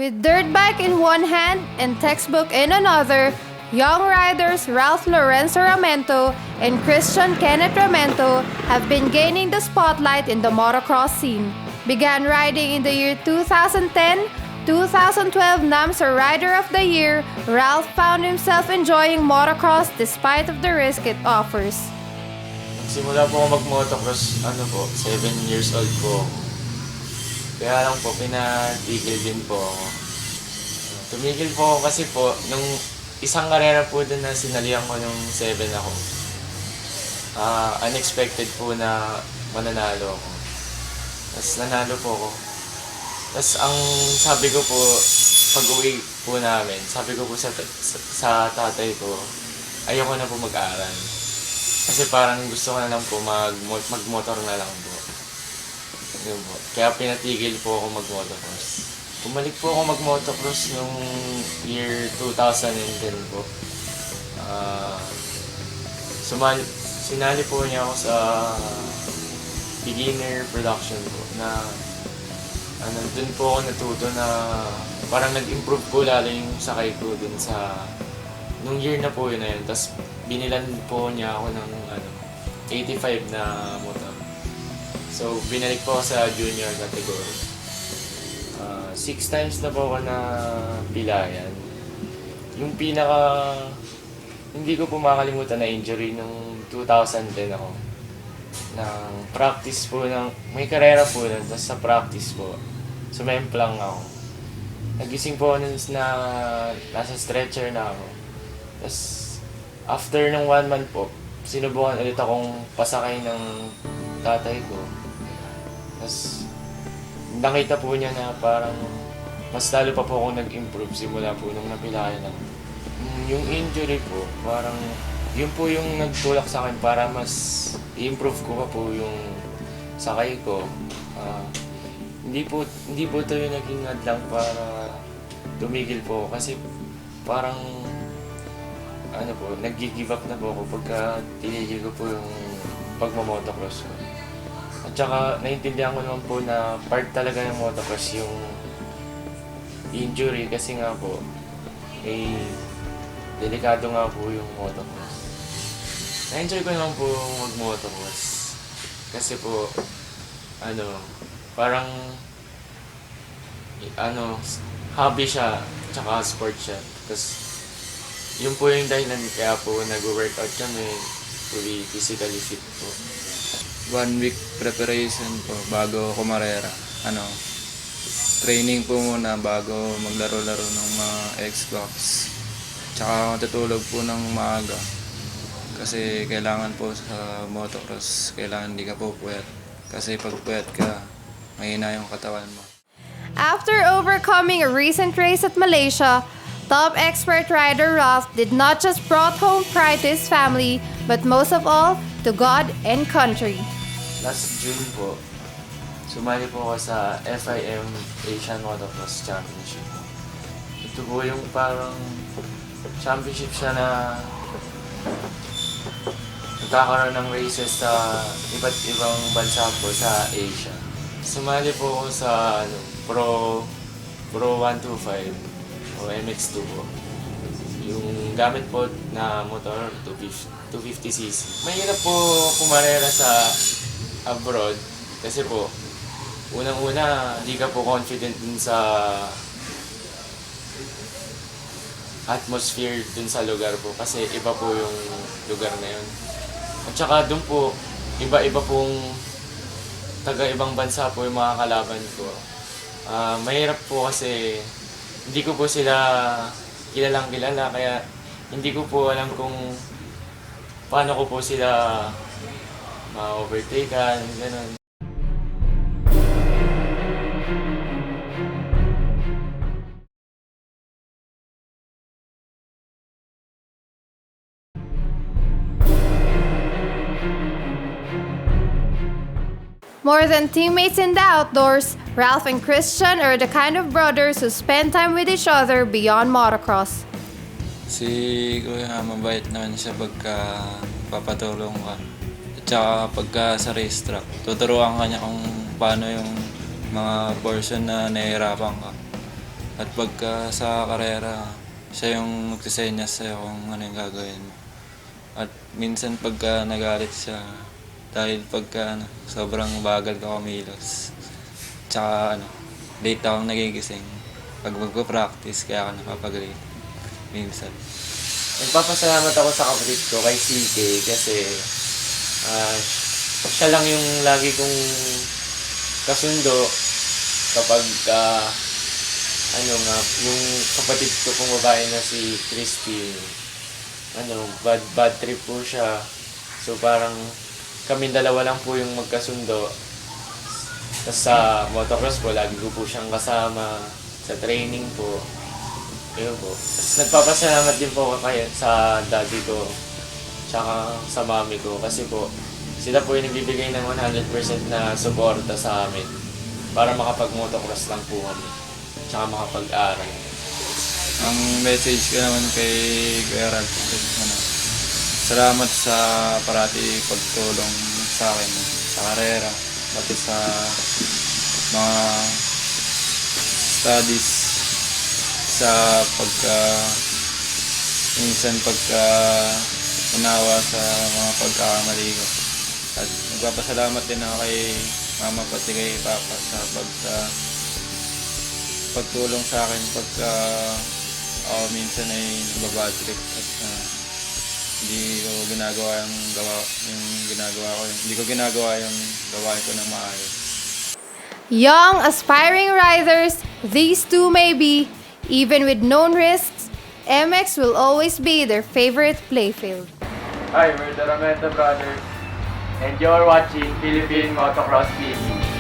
With dirt bike in one hand and textbook in another, young riders Ralph Lorenzo Ramento and Christian Kenneth Ramento have been gaining the spotlight in the motocross scene. Began riding in the year 2010, 2012 NAMSA Rider of the Year, Ralph found himself enjoying motocross despite of the risk it offers. Simula po ako mag-motocross, 7 years old po ako. Kaya lang po, pinatigil din po ako. Tumigil po ako kasi po, nung isang karera po din na sinalihan ko nung 7 ako. Unexpected po na mananalo ako. Tapos nanalo po ako. Tapos ang sabi ko po, pag-uwi po namin, sabi ko po sa tatay ko, ayoko na po mag-aral. Kasi parang gusto ko na lang po mag-motor na lang po. Yun po. Kaya pinatigil po ako mag-motocross. Bumalik po ako mag-motocross nung year 2010 po. Sinali po niya ako sa beginner production po na dun po ako natuto na parang nag-improve po lalo yung sakay ko dun sa nung year na po yun na yun. Tapos binilan po niya ako ng 85 na motor. So binalik po ako sa junior category. 6 times na po ako na pilayan. Yung pinaka hindi ko po makalimutan na injury nung 2010 ako. Nang practice po may karera po nun, tapos sa practice po, sumemplang ako. Nagising po ako na nasa stretcher na ako. Tapos after ng 1 month po, sinubukan ulit akong pasakay ng tatay ko. Tapos nakita po niya na parang mas lalo pa po akong nag-improve simula po nung napilayan ako. Yung injury po, parang yun po yung nagtulak sa akin para mas i-improve ko pa po yung sakay ko. Hindi po ito yung naging hadlang para tumigil po kasi parang nag-give up na po ako pagka tinigil ko po yung pagmamotocross ko. At saka naiintindihan ko naman po na part talaga ng motocross yung injury kasi nga po delikado nga po yung motocross. Na-enjoy ko naman po mag-motocross. Kasi po, parang, hobby siya, tsaka sport siya. Tapos, yun po yung dahilan kaya po nag-workout kami to be physically fit po. 1 week preparation po bago kumarera. Training po muna bago maglaro-laro ng mga Xbox. Tsaka matutulog po ng maaga. Kasi kailangan po sa motocross, kailangan hindi ka po puwet. Kasi pag puwet ka, mahina yung katawan mo. After overcoming a recent race at Malaysia, top expert rider Ralph did not just brought home pride to his family, but most of all, to God and country. Last June po, sumali po ako sa FIM Asian Motocross Championship. Ito po yung parang championship siya na nagkakaroon ng races sa iba't ibang bansa po sa Asia. Sumali po ako sa Pro 125 o MX2 po. Yung gamit po na motor, 250cc. Mahirap po pumarera sa abroad kasi po, unang-una, hindi ka po confident dun sa atmosphere dun sa lugar po kasi iba po yung lugar na yun. At saka dun po, iba-iba pong taga-ibang bansa po yung mga kalaban ko. Mahirap po kasi hindi ko po sila kilalang kilala kaya hindi ko po alam kung paano ko po sila ma-overtaken, gano'n. More than teammates in the outdoors, Ralph and Christian are the kind of brothers who spend time with each other beyond motocross. Si Kuya mabait naman siya pagka papatulong ka. At saka pagka sa racetrack, tuturuan ka niya kung paano yung mga portion na nahihirapan ka. At pagka sa karera, siya yung magsisenyas sa'yo kung ano yung gagawin mo. At minsan pagka nagalit siya, dahil pagka sobrang bagal ka kumilos. Tsaka late akong nagigising. Pag magpa-practice, kaya ako napapag-late. Minsan. Nagpapasalamat ako sa kapatid ko kay CK kasi ah, siya lang yung lagi kong kasundo kapag yung kapatid ko pong babae na si Christine, bad trip po siya. So parang kami dalawa lang po yung magkasundo. Tapos sa motocross po, lagi ko po siyang kasama sa training po. Ayun po. Tapos nagpapasalamat din po ako sa daddy ko tsaka sa mami ko kasi po sila po yung nagbibigay ng 100% na suporta sa amin para makapag-motocross lang po kami tsaka makapag-aral. Ang message ko naman kay Kuya Ralph, salamat sa parati pagtulong sa akin sa karera, pati sa mga studies, sa minsan unawa sa mga pagkakamali ko. At nagpapasalamat din ako kay mama pati kay papa sa pagtulong sa akin pagka ako minsan ay nababad trip at hindi ko ginagawa yung gawain ko ng maayos. Young, aspiring riders, these two may be, even with known risks, MX will always be their favorite playfield. Hi, we're the Rameta Brothers and you're watching Philippine Motocross TV.